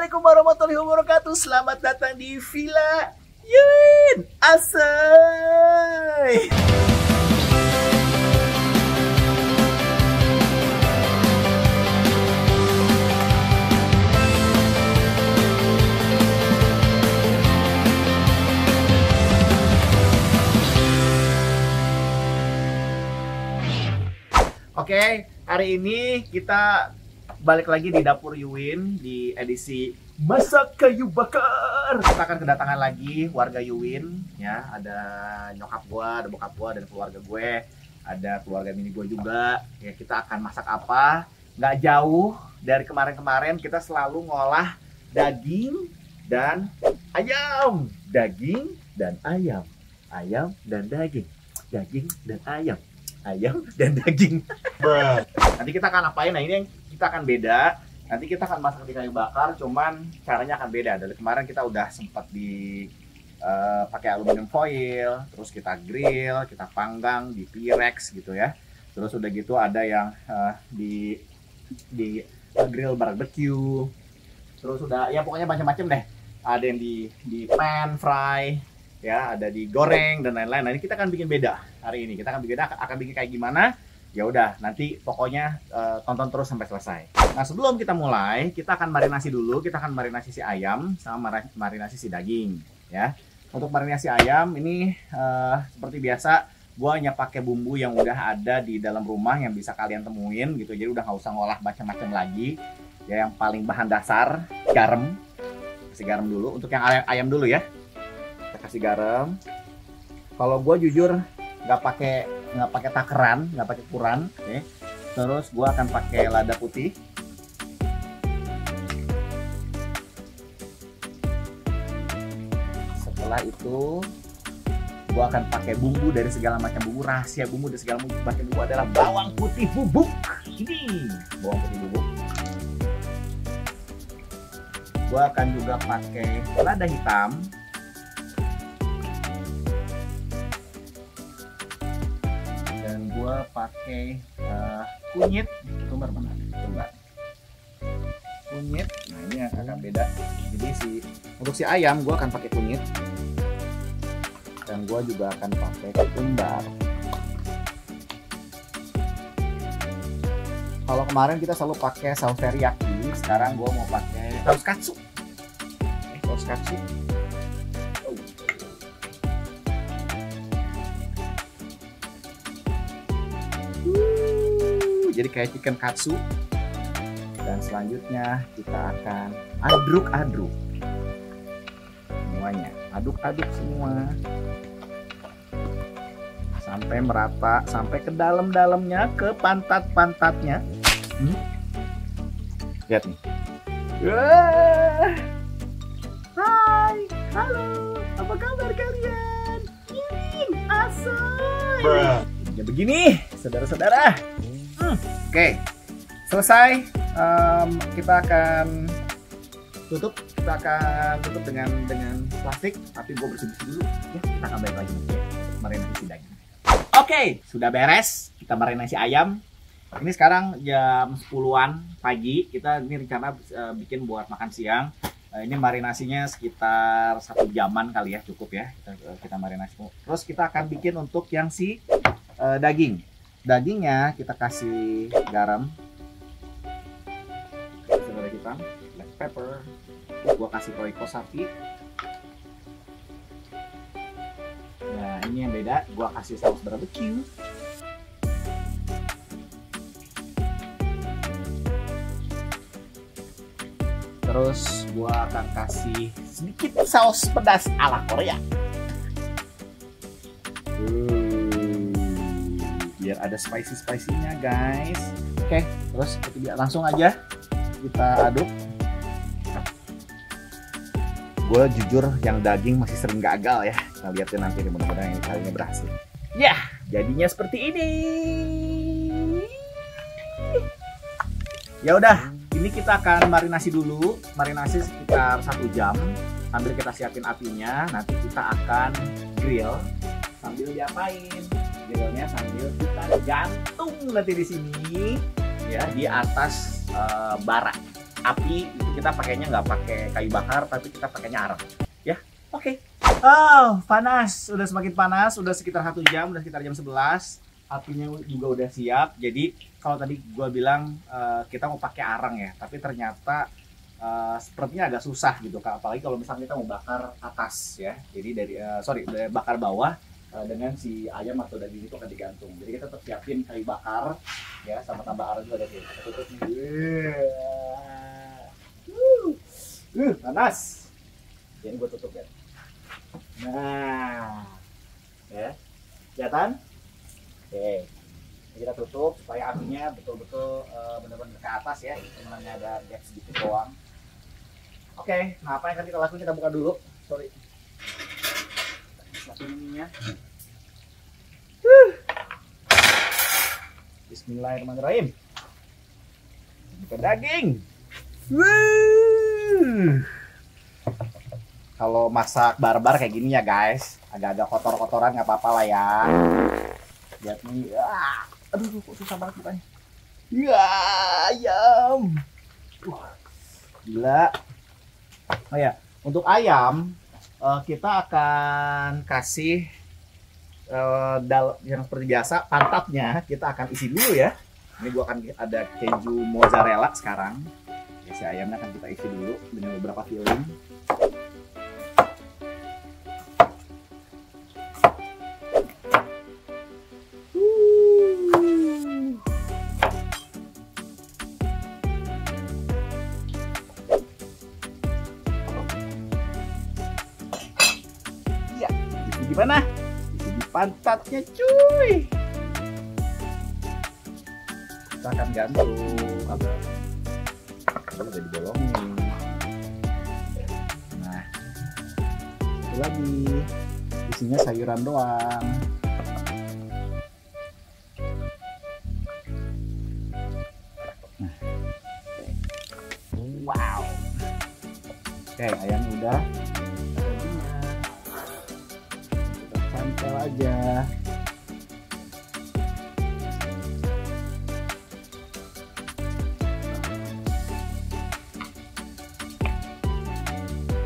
Assalamualaikum warahmatullahi wabarakatuh. Selamat datang di Villa Yuwin Asay. Oke, hari ini kita balik lagi di Dapur Yuwin di edisi Masak Kayu Bakar. Kita akan kedatangan lagi warga Yuwin, ya. Ada nyokap gua, ada bokap gua, dan keluarga gue. Ada keluarga mini gua juga. Ya, kita akan masak apa? Nggak jauh dari kemarin-kemarin kita selalu ngolah daging dan ayam. Daging dan ayam. Ayam dan daging. Daging dan ayam. Ayam dan daging. Nanti kita akan apain? Nah, ini yang kita akan beda. Nanti kita akan masak di kayu bakar, cuman caranya akan beda. Dari kemarin kita udah sempat pakai aluminium foil, terus kita grill, kita panggang di Pyrex gitu ya. Terus udah gitu ada yang di grill barbecue. Terus udah ya pokoknya macam-macam deh. Ada yang di pan fry, ya, ada digoreng dan lain-lain. Nah, ini kita akan bikin beda hari ini. Kita akan bikin kayak gimana? Ya udah, nanti pokoknya tonton terus sampai selesai. Nah, sebelum kita mulai, kita akan marinasi dulu. Kita akan marinasi si ayam sama marinasi si daging, ya. Untuk marinasi ayam ini seperti biasa, gua hanya pakai bumbu yang udah ada di dalam rumah yang bisa kalian temuin gitu. Jadi udah nggak usah ngolah macam-macam lagi. Ya, yang paling bahan dasar garam. Kasih garam dulu. Untuk yang ayam dulu ya. Kita kasih garam. Kalau gue jujur nggak pakai takeran, nggak pakai kuran, oke. Terus gue akan pakai lada putih. Setelah itu gue akan pakai bumbu dari segala macam bumbu. Rahasia bumbu dari segala macam bumbu adalah bawang putih bubuk. Ini bawang putih bubuk. Gue akan juga pakai lada hitam. Gua pakai kunyit. Sumber mana? Coba. Kunyit. Nah, ini yang agak beda. Jadi untuk si ayam gua akan pakai kunyit. Dan gua juga akan pakai ketumbar. Kalau kemarin kita selalu pakai saus teriyaki, sekarang gua mau pakai saus katsu. Saus katsu. Jadi kayak chicken katsu. Dan selanjutnya kita akan aduk-aduk semuanya, aduk-aduk semua sampai merata, sampai ke dalam-dalamnya, ke pantat-pantatnya. Lihat nih. Hai, halo, apa kabar kalian? Yuwin Asay. Ya begini, saudara-saudara. Oke, selesai. Kita akan tutup. Kita akan tutup dengan plastik. Tapi gue bersih-bersih dulu. Ya, kita akan balik lagi nanti marinasi daging. Oke, sudah beres. Kita marinasi ayam. Ini sekarang jam 10-an pagi. Kita ini rencana bikin buat makan siang. Ini marinasinya sekitar 1 jaman kali ya, cukup ya. Kita marinasi. Terus kita akan bikin untuk yang si daging. Dagingnya kita kasih garam, kasih lada hitam, black pepper, gua kasih roiko sapi. Nah, ini yang beda, gua kasih saus barbecue. Terus gua akan kasih sedikit saus pedas ala Korea. Biar ada spicy-spicy-nya, guys. Oke, terus langsung aja kita aduk. Gue jujur yang daging masih sering gagal ya. Kita lihat nanti, mudah-mudahan ini kali ini berhasil. Ya, jadinya seperti ini. Ya udah, ini kita akan marinasi dulu. Marinasi sekitar 1 jam. Sambil kita siapin apinya, nanti kita akan grill. Sambil diapain? Grillnya sambil kita gantung nanti di sini, ya, di atas bara. api itu kita pakainya nggak pakai kayu bakar, tapi kita pakainya arang. Ya, oke. Oh, panas. Udah semakin panas. Udah sekitar 1 jam. Udah sekitar jam 11. Apinya juga udah siap. Jadi kalau tadi gua bilang kita mau pakai arang ya, tapi ternyata sepertinya agak susah gitu, Kak. Apalagi kalau misalnya kita mau bakar atas ya. Jadi dari bakar bawah dengan si ayam atau daging itu akan digantung. Jadi kita tetap siapin kayu bakar ya, sama tambah arang juga dari kita tutup nih. Panas. Jadi gue tutup ya. Nah, ya, kelihatan? Oke, kita tutup supaya apinya betul-betul benar-benar ke atas ya. Sebenarnya ada gap sedikit doang. Oke, nah apa yang akan kita lakukan, kita buka dulu. Sorry. Ininya. Bismillahirrahmanirrahim. Buka daging. Kalau masak barbar kayak gini ya guys, agak-agak kotor-kotoran nggak apa-apa lah ya. Lihat nih, aduh kok susah banget bukanya. Ya ayam, gila. Oh ya, untuk ayam kita akan kasih yang seperti biasa, pantatnya kita akan isi dulu ya. Ini gua akan ada keju mozzarella sekarang. Ya, si ayamnya akan kita isi dulu dengan beberapa filling. Ya, isi di mana? Isi di pantatnya, cuy. Kita akan gantung agak udah dibolongin. Nah, itu lagi isinya sayuran doang. Nah, wow. Oke, ayam udah. Kita campur aja.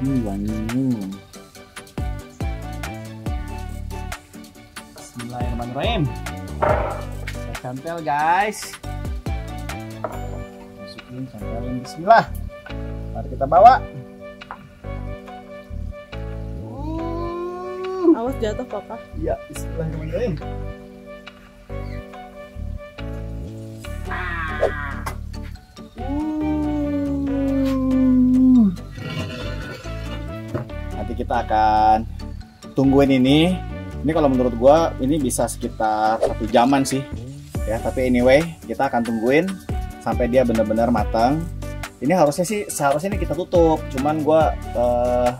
Wangi. Bismillahirrahmanirrahim. Kita cantel guys. Masukin, cantelin, bismillah. Mari kita bawa. Awas jatuh papa. Iya, bismillahirrahmanirrahim. Kita akan tungguin ini. Ini kalau menurut gua ini bisa sekitar 1 jaman sih ya, tapi anyway kita akan tungguin sampai dia benar-benar matang. Ini seharusnya ini kita tutup, cuman gua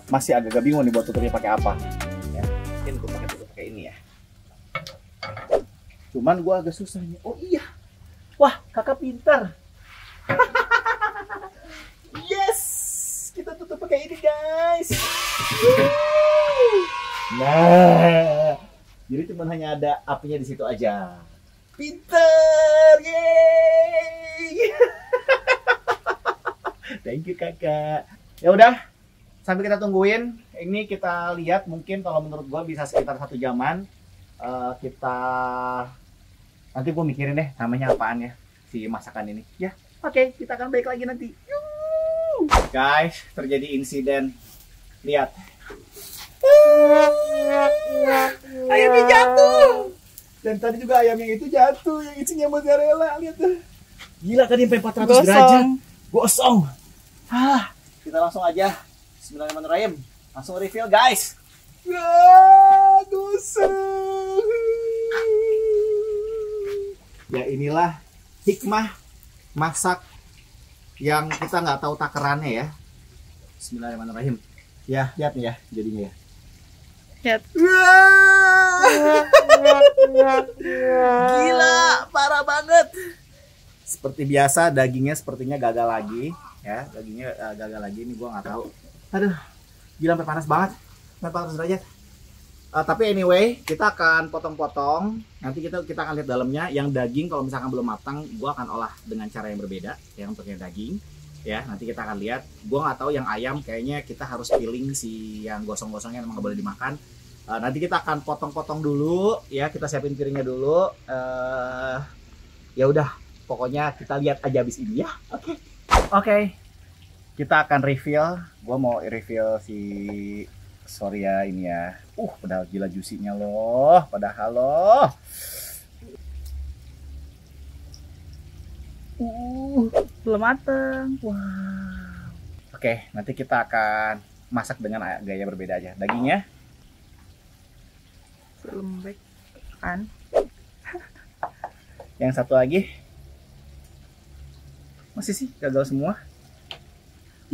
masih agak bingung nih buat tutupnya pakai apa ya. Mungkin gua pakai ini ya, cuman gua agak susah nih. Oh iya, wah kakak pintar. Yes, kita tutup pakai ini guys. Nah, jadi cuma hanya ada apinya di situ aja. Pinter, yeay. Thank you kakak. Ya udah, sambil kita tungguin. Ini kita lihat, mungkin kalau menurut gua bisa sekitar 1 jaman. Nanti gua mikirin deh namanya apaan ya si masakan ini. Ya, oke, kita akan balik lagi nanti. Guys, terjadi insiden. Lihat, ayamnya jatuh. Dan tadi juga ayam yang itu jatuh, yang isinya mozzarella. Lihat tuh, gila tadi sampai 400 derajat. Gosong. Kita langsung aja. Bismillahirrahmanirrahim. Langsung refill guys. Gosong. Ya inilah hikmah masak yang kita nggak tahu takarannya ya. Bismillahirrahmanirrahim. Ya, lihat nih ya jadinya ya. Lihat. Gila, parah banget. Seperti biasa dagingnya sepertinya gagal lagi ya. Dagingnya gagal lagi, ini gua nggak tahu. Aduh, gila sampai panas banget. Sampai 400 derajat. Tapi anyway, kita akan potong-potong. Nanti kita akan lihat dalamnya. Yang daging kalau misalkan belum matang, gua akan olah dengan cara yang berbeda. Yang untuk yang daging. Ya, nanti kita akan lihat. Gua nggak tahu yang ayam, kayaknya kita harus peeling si yang gosong-gosongnya, emang nggak boleh dimakan. Nanti kita akan potong-potong dulu, ya kita siapin piringnya dulu. Ya udah, pokoknya kita lihat aja abis ini ya. Oke. Kita akan reveal. Gua mau reveal si sorry ya ini ya. Padahal gila juicy-nya loh, padahal loh. Belum mateng. Wow. Oke, nanti kita akan masak dengan gaya berbeda aja. Dagingnya Lembek kan. yang satu lagi masih sih gagal semua.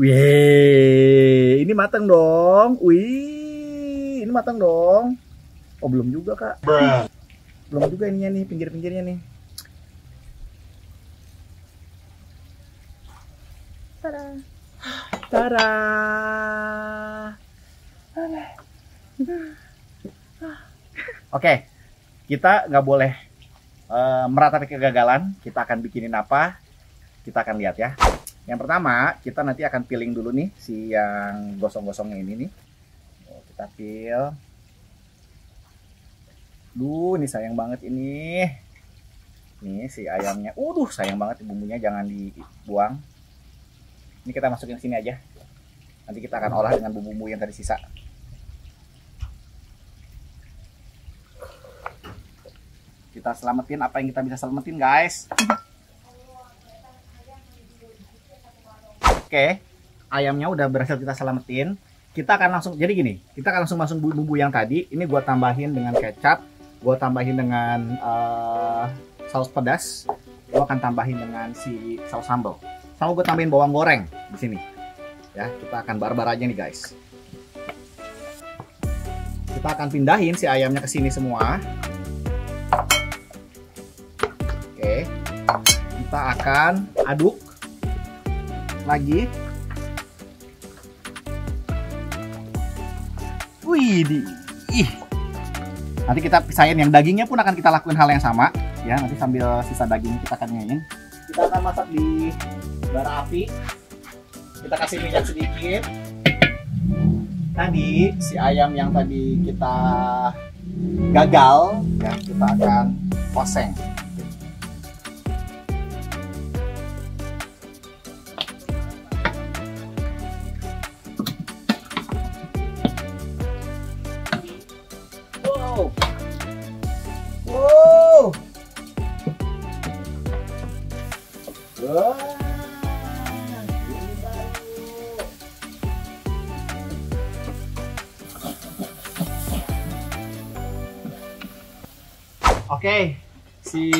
Wih, ini matang dong. Wih, ini matang dong. Oh, belum juga, Kak. Belum juga ininya nih, pinggir-pinggirnya nih. Tada. Oke, kita nggak boleh meratapi kegagalan. Kita akan bikinin apa? Kita akan lihat ya. Yang pertama, kita nanti akan peeling dulu nih si yang gosong-gosongnya ini nih. Kita peel. Ini sayang banget ini. Nih si ayamnya. Sayang banget bumbunya, jangan dibuang. Ini kita masukin ke sini aja. Nanti kita akan olah dengan bumbu-bumbu yang tadi sisa. Kita selamatin apa yang kita bisa selamatin, guys. Oke, ayamnya udah berhasil kita selamatin. Kita akan langsung, jadi gini, kita akan langsung masuk bumbu yang tadi. Ini gua tambahin dengan kecap, gua tambahin dengan saus pedas, gua akan tambahin dengan si saus sambal. Sama gue tambahin bawang goreng di sini. Ya, kita akan barbar aja nih, guys. Kita akan pindahin si ayamnya ke sini semua. Oke. Kita akan aduk lagi. Nanti kita pisahin, yang dagingnya pun akan kita lakuin hal yang sama. Ya, nanti sambil sisa daging kita akan nyain. Kita akan masak di bara api. Kita kasih minyak sedikit. Tadi si ayam yang tadi kita gagal ya, kita akan oseng. Oke, si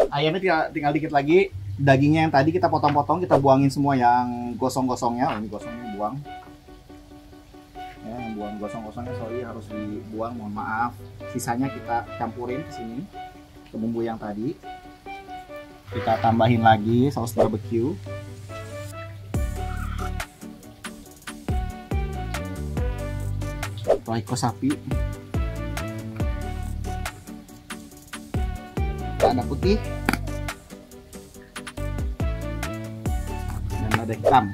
ayamnya tinggal dikit lagi. Dagingnya yang tadi kita potong-potong, kita buangin semua yang gosong-gosongnya. Ini gosongnya buang. Ya, yang buang gosong-gosongnya sorry harus dibuang, mohon maaf. Sisanya kita campurin ke sini ke bumbu yang tadi. Kita tambahin lagi saus barbecue. Royco sapi. Lada putih dan lada hitam.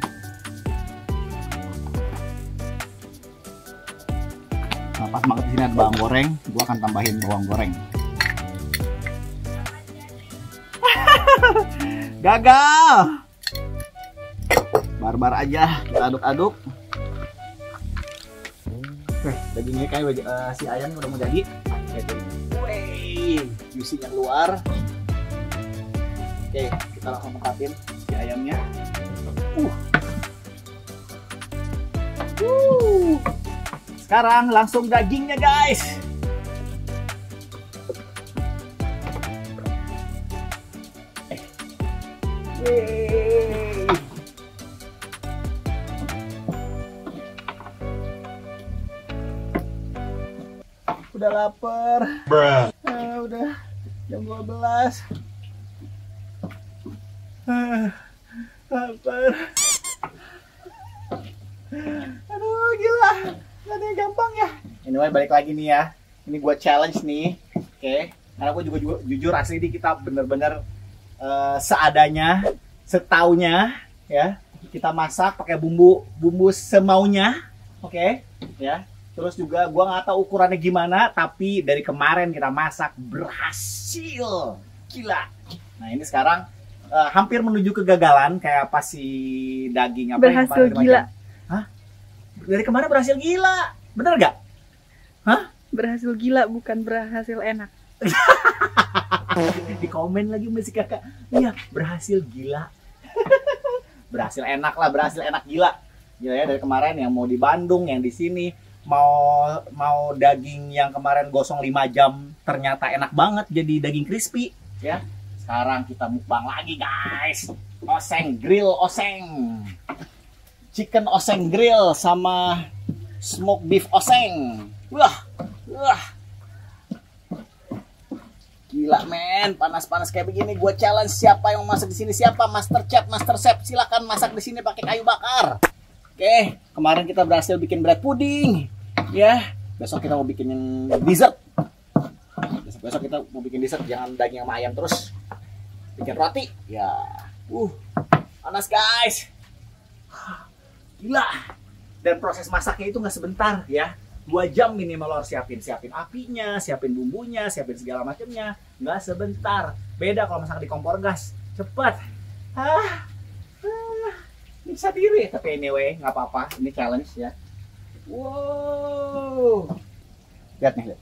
Nah, pas banget di sini ada bawang goreng, gua akan tambahin bawang goreng. Gagal. Barbar aja, kita aduk-aduk. Oke, dagingnya kayak si ayamnya udah mau jadi. Juicy yang luar. Oke, kita langsung mengkatin si ayamnya. Sekarang langsung dagingnya, guys. Udah lapar. Udah jam 12. Lapar. Aduh, gila. Gak ada yang gampang ya. Anyway, balik lagi nih ya. Ini gua challenge nih. Oke. Karena gua juga jujur asli ini kita bener-bener seadanya, setaunya. ya. Kita masak pakai bumbu semaunya, oke? Ya. Terus juga gua nggak tahu ukurannya gimana, tapi dari kemarin kita masak berhasil, gila. Nah ini sekarang hampir menuju kegagalan, kayak pas si daging apa yang Berhasil kemarin gila. Hah? Dari kemarin berhasil gila, bener gak? Hah? Berhasil gila bukan berhasil enak. Di komen lagi masih kakak, iya berhasil gila. Berhasil enak lah, berhasil enak gila. Gila ya, dari kemarin yang mau di Bandung, yang di sini mau daging yang kemarin gosong 5 jam ternyata enak banget jadi daging crispy ya. Sekarang kita mukbang lagi guys. Oseng grill oseng. Chicken oseng grill sama smoke beef oseng. Wah. Gila men, panas-panas kayak begini gua challenge siapa yang mau masak di sini, siapa master chef, silakan masak di sini pakai kayu bakar. Oke, kemarin kita berhasil bikin bread pudding. Ya, besok kita mau bikin dessert. Besok kita mau bikin dessert, jangan daging sama ayam terus. Bikin roti. Ya. Panas guys. Gila. Dan proses masaknya itu nggak sebentar ya. 2 jam minimal harus siapin apinya, siapin bumbunya, siapin segala macamnya. Nggak sebentar. Beda kalau masak di kompor gas. Cepet. Bisa diri, tapi anyway nggak apa-apa. Ini challenge ya. Wow. Lihat nih, lihat.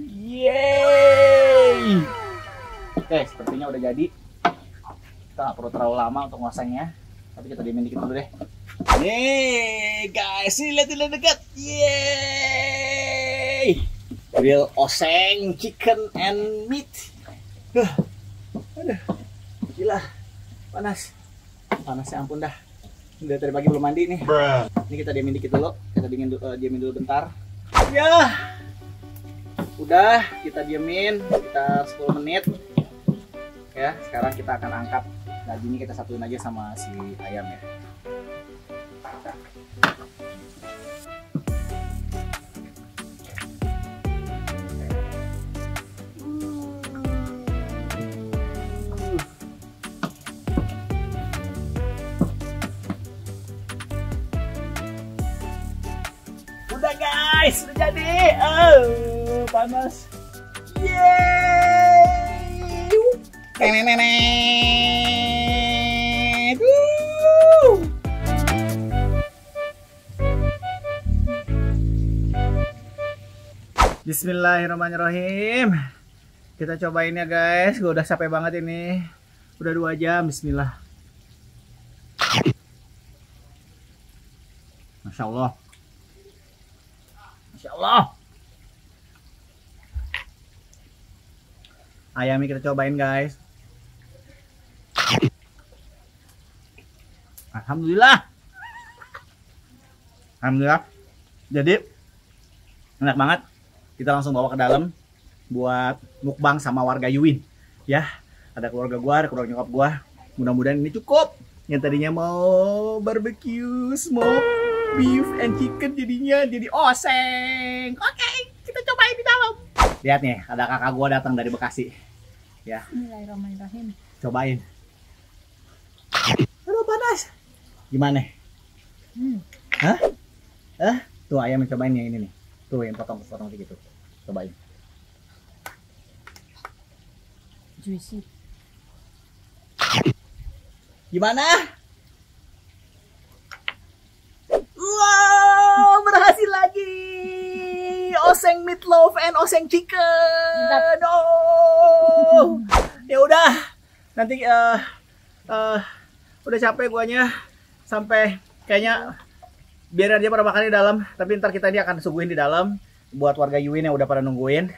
Yeay. Oke, sepertinya udah jadi. Kita nggak perlu terlalu lama untuk ngosengnya. Tapi kita diemin dikit dulu deh. Nih guys, ini lihat dekat. Yeay. Grill oseng chicken and meat. Aduh. Gila. Panas. Panasnya ampun dah. Udah tadi pagi belum mandi nih. Ini kita diemin dikit dulu. Kita diemin dulu bentar. Ya. Udah, kita diemin sekitar 10 menit. Ya, sekarang kita akan angkat dagingnya, kita satuin aja sama si ayam ya. Udah guys, udah jadi. Panas. Yeay. Nenenet. Bismillahirrahmanirrahim. Kita cobain ya guys. Gue udah capek banget ini. Udah 2 jam. Bismillah. Masya Allah. Masya Allah. Ayamnya kita cobain guys. Alhamdulillah. Alhamdulillah. Jadi enak banget. Kita langsung bawa ke dalam buat mukbang sama warga Yuwin. Ya, ada keluarga gua, ada keluarga nyokap gua. Mudah-mudahan ini cukup. Yang tadinya mau barbecue, smoke beef and chicken jadinya jadi oseng. Oke, kita cobain di dalam. Lihat nih, ada kakak gua datang dari Bekasi. Ya. Bismillahirrahmanirrahim. Cobain. Aduh panas. Gimana? Hah? Tuh ayam yang cobain yang ini nih. Tuh yang potong gitu. Cobain. Juicy. Gimana? Wow, berhasil lagi. Oseng meatloaf and oseng chicken. Oh. Ya udah. Nanti udah capek guanya sampai kayaknya biar dia pada makan di dalam, tapi ntar kita dia akan suguhin di dalam buat warga Yuwin yang udah pada nungguin.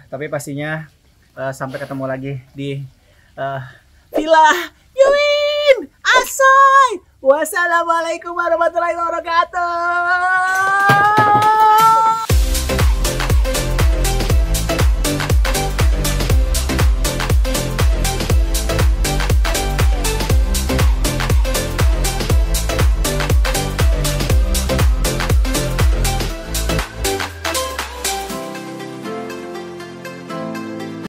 Tapi pastinya sampai ketemu lagi di Villa Yuwin. Asoy. Wassalamualaikum warahmatullahi wabarakatuh.